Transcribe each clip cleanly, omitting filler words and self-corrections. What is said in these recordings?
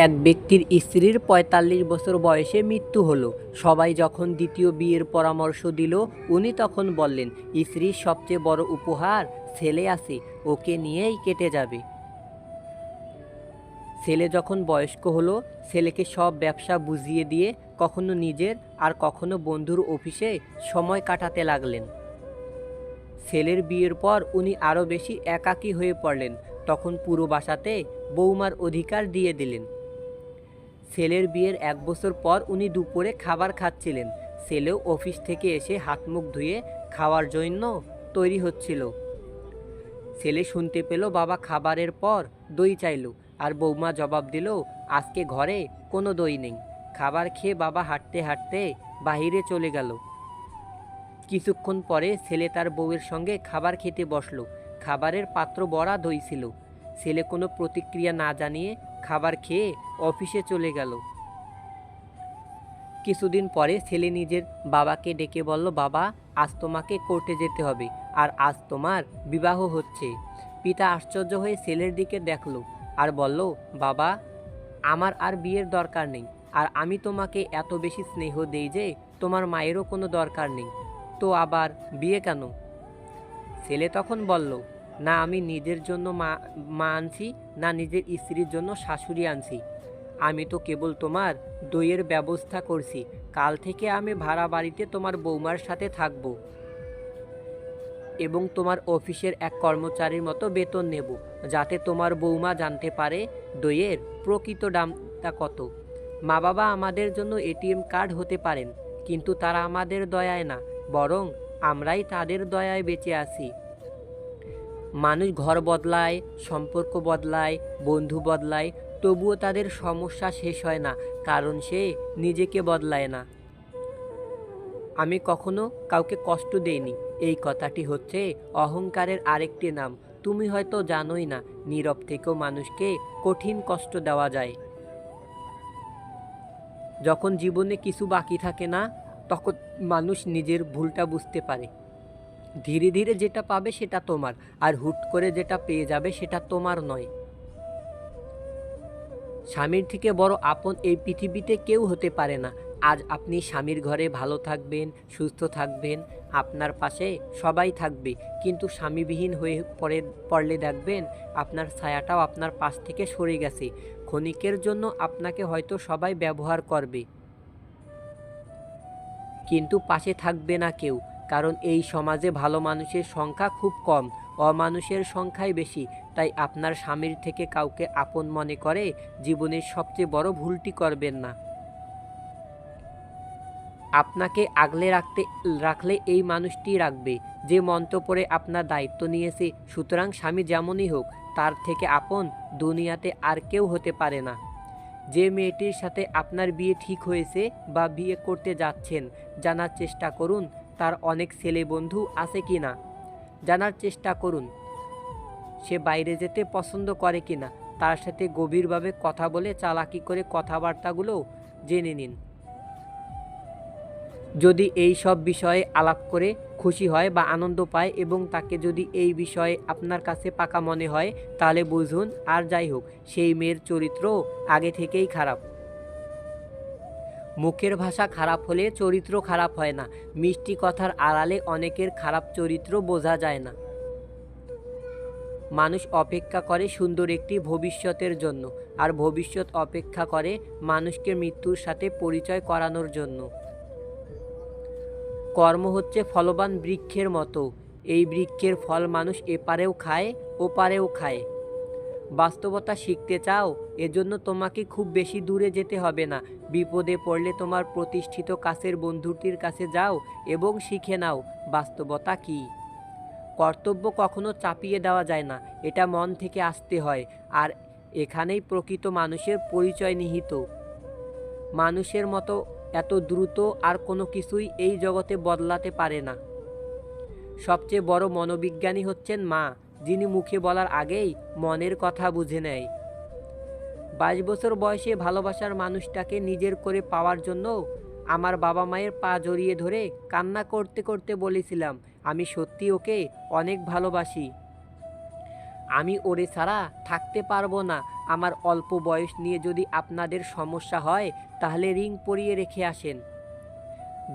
এক ব্যক্তির স্ত্রীর ৪৫ বছর বয়সে মৃত্যু হলো। সবাই যখন দ্বিতীয় বিয়ের পরামর্শ দিল, উনি তখন বললেন, স্ত্রীর সবচেয়ে বড় উপহার ছেলে আছে, ওকে নিয়েই কেটে যাবে। ছেলে যখন বয়স্ক হলো, ছেলেকে সব ব্যবসা বুঝিয়ে দিয়ে কখনো নিজের আর কখনো বন্ধুর অফিসে সময় কাটাতে লাগলেন। ছেলের বিয়ের পর উনি আরও বেশি একাকী হয়ে পড়লেন। তখন পুরো বাসাতে বৌমার অধিকার দিয়ে দিলেন। ছেলের বিয়ের ১ বছর পর উনি দুপুরে খাবার খাচ্ছিলেন। ছেলেও অফিস থেকে এসে হাত মুখ ধুয়ে খাওয়ার জন্য তৈরি হচ্ছিল। ছেলে শুনতে পেল বাবা খাবারের পর দই চাইল, আর বৌমা জবাব দিল, আজকে ঘরে কোনো দই নেই। খাবার খেয়ে বাবা হাঁটতে হাঁটতে বাহিরে চলে গেল। কিছুক্ষণ পরে ছেলে তার বউয়ের সঙ্গে খাবার খেতে বসলো। খাবারের পাত্র ভরা দই ছিল। ছেলে কোনো প্রতিক্রিয়া না জানিয়ে খাবার খেয়ে অফিসে চলে গেল। কিছুদিন পরে ছেলে নিজের বাবাকে ডেকে বলল, বাবা, আজ তোমাকে কোর্টে যেতে হবে, আর আজ তোমার বিবাহ হচ্ছে। পিতা আশ্চর্য হয়ে ছেলের দিকে দেখল আর বলল, বাবা, আমার আর বিয়ের দরকার নেই, আর আমি তোমাকে এত বেশি স্নেহ দেই যে তোমার মায়েরও কোনো দরকার নেই, তো আবার বিয়ে কেন? ছেলে তখন বলল, না আমি নিজের জন্য মা আনছি, না নিজের স্ত্রীর জন্য শাশুড়ি আনছি। আমি তো কেবল তোমার দইয়ের ব্যবস্থা করছি। কাল থেকে আমি ভাড়া বাড়িতে তোমার বৌমার সাথে থাকব এবং তোমার অফিসের এক কর্মচারীর মতো বেতন নেব, যাতে তোমার বৌমা জানতে পারে দইয়ের প্রকৃত দামটা কত। মা বাবা আমাদের জন্য এটিএম কার্ড হতে পারেন, কিন্তু তারা আমাদের দয়ায় না, বরং আমরাই তাদের দয়ায় বেঁচে আছি। মানুষ ঘর বদলায়, সম্পর্ক বদলায়, বন্ধু বদলায়, তবুও তাদের সমস্যা শেষ হয় না, কারণ সে নিজেকে বদলায় না। আমি কখনো কাউকে কষ্ট দেইনি, এই কথাটি হচ্ছে অহংকারের আরেকটি নাম। তুমি হয়তো জানোই না, নীরব থেকেও মানুষকে কঠিন কষ্ট দেওয়া যায়। যখন জীবনে কিছু বাকি থাকে না, তখন মানুষ নিজের ভুলটা বুঝতে পারে। ধীরে ধীরে যেটা পাবে সেটা তোমার, আর হুট করে যেটা পেয়ে যাবে সেটা তোমার নয়। স্বামীর থেকে বড় আপন এই পৃথিবীতে কেউ হতে পারে না। আজ আপনি স্বামীর ঘরে ভালো থাকবেন, সুস্থ থাকবেন, আপনার পাশে সবাই থাকবে, কিন্তু স্বামীবিহীন হয়ে পড়লে দেখবেন আপনার ছায়াটাও আপনার পাশ থেকে সরে গেছে। ক্ষণিকের জন্য আপনাকে হয়তো সবাই ব্যবহার করবে, কিন্তু পাশে থাকবে না কেউ, কারণ এই সমাজে ভালো মানুষের সংখ্যা খুব কম, অমানুষের সংখ্যাই বেশি। তাই আপনার স্বামীর থেকে কাউকে আপন মনে করে জীবনের সবচেয়ে বড় ভুলটি করবেন না। আপনাকে আগলে রাখলে এই মানুষটি রাখবে, যে মন্ত্র পড়ে আপনার দায়িত্ব নিয়েছে। সুতরাং স্বামী যেমনই হোক, তার থেকে আপন দুনিয়াতে আর কেউ হতে পারে না। যে মেয়েটির সাথে আপনার বিয়ে ঠিক হয়েছে বা বিয়ে করতে যাচ্ছেন, জানার চেষ্টা করুন তার অনেক ছেলে বন্ধু আছে কি না। জানার চেষ্টা করুন সে বাইরে যেতে পছন্দ করে কি না। তার সাথে গভীরভাবে কথা বলে চালাকি করে কথাবার্তাগুলো জেনে নিন। যদি এই সব বিষয়ে আলাপ করে খুশি হয় বা আনন্দ পায় এবং তাকে যদি এই বিষয়ে আপনার কাছে পাকা মনে হয়, তাহলে বুঝুন আর যাই হোক, সেই মেয়ের চরিত্র আগে থেকেই খারাপ। মুখের ভাষা খারাপ হলে চরিত্র খারাপ হয় না। মিষ্টি কথার আড়ালে অনেকের খারাপ চরিত্র বোঝা যায় না। মানুষ অপেক্ষা করে সুন্দর একটি ভবিষ্যতের জন্য, আর ভবিষ্যৎ অপেক্ষা করে মানুষকে মৃত্যুর সাথে পরিচয় করানোর জন্য। কর্ম হচ্ছে ফলবান বৃক্ষের মতো। এই বৃক্ষের ফল মানুষ এপারেও খায়, ওপারেও খায়। বাস্তবতা শিখতে চাও, এজন্য তোমাকে খুব বেশি দূরে যেতে হবে না। বিপদে পড়লে তোমার প্রতিষ্ঠিত কাছের বন্ধুটির কাছে যাও এবং শিখে নাও বাস্তবতা কী। কর্তব্য কখনো চাপিয়ে দেওয়া যায় না, এটা মন থেকে আসতে হয়, আর এখানেই প্রকৃত মানুষের পরিচয় নিহিত। মানুষের মতো এত দ্রুত আর কোনো কিছুই এই জগতে বদলাতে পারে না। সবচেয়ে বড় মনোবিজ্ঞানী হচ্ছেন মা, যিনি মুখে বলার আগেই মনের কথা বুঝে নেয়। 22 বছর বয়সে ভালোবাসার মানুষটাকে নিজের করে পাওয়ার জন্য আমার বাবা মায়ের পা জড়িয়ে ধরে কান্না করতে করতে বলেছিলাম, আমি সত্যি ওকে অনেক ভালোবাসি। আমি ওরে ছাড়া থাকতে পারবো না। আমার অল্প বয়স নিয়ে যদি আপনাদের সমস্যা হয় তাহলে রিং পরিয়ে রেখে আসেন।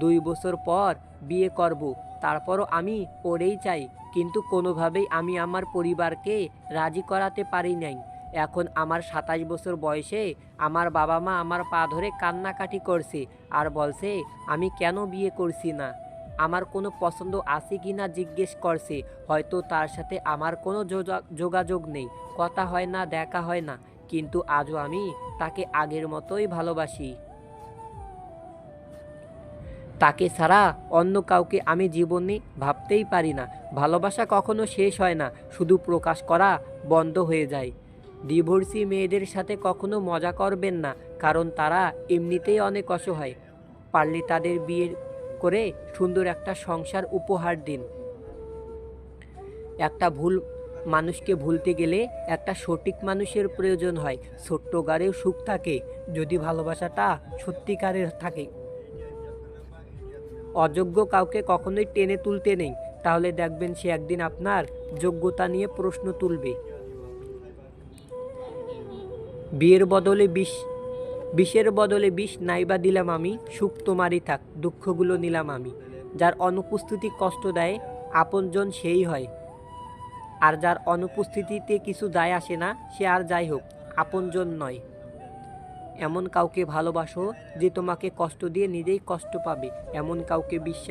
2 বছর পর বিয়ে করব, তারপরও আমি ওরেই চাই, কিন্তু কোনোভাবেই আমি আমার পরিবারকে রাজি করাতে পারি নাই। এখন আমার 27 বছর বয়সে আমার বাবা মা আমার পা ধরে কান্নাকাটি করছে আর বলছে আমি কেন বিয়ে করছি না, আমার কোনো পছন্দ আছে কি না জিজ্ঞেস করছে। হয়তো তার সাথে আমার কোনো যোগাযোগ নেই, কথা হয় না, দেখা হয় না, কিন্তু আজও আমি তাকে আগের মতোই ভালোবাসি। তাকে ছাড়া অন্য কাউকে আমি জীবনে ভাবতেই পারি না। ভালোবাসা কখনো শেষ হয় না, শুধু প্রকাশ করা বন্ধ হয়ে যায়। ডিভোর্সি মেয়েদের সাথে কখনো মজা করবেন না, কারণ তারা এমনিতেই অনেক অসহায়। পারলে তাদের বিয়ে করে সুন্দর একটা সংসার উপহার দিন। একটা ভুল মানুষকে ভুলতে গেলে একটা সঠিক মানুষের প্রয়োজন হয়। ছোট্ট গাড়েও সুখ থাকে যদি ভালোবাসাটা সত্যিকারের থাকে। অযোগ্য কাউকে কখনোই টেনে তুলতে নেই, তাহলে দেখবেন সে একদিন আপনার যোগ্যতা নিয়ে প্রশ্ন তুলবে। বিয়ের বদলে বিষের বদলে বিষ নাইবা দিলাম আমি, সুখ তোমারই থাক, দুঃখগুলো নিলাম আমি। যার অনুপস্থিতি কষ্ট দেয় আপনজন সেই হয়, আর যার অনুপস্থিতিতে কিছু যায় আসে না সে আর যাই হোক আপনজন নয়। এমন কাউকে ভালোবাসো যে তোমাকে কষ্ট দিয়ে নিজেই কষ্ট পাবে, এমন কাউকে বিশ্বাস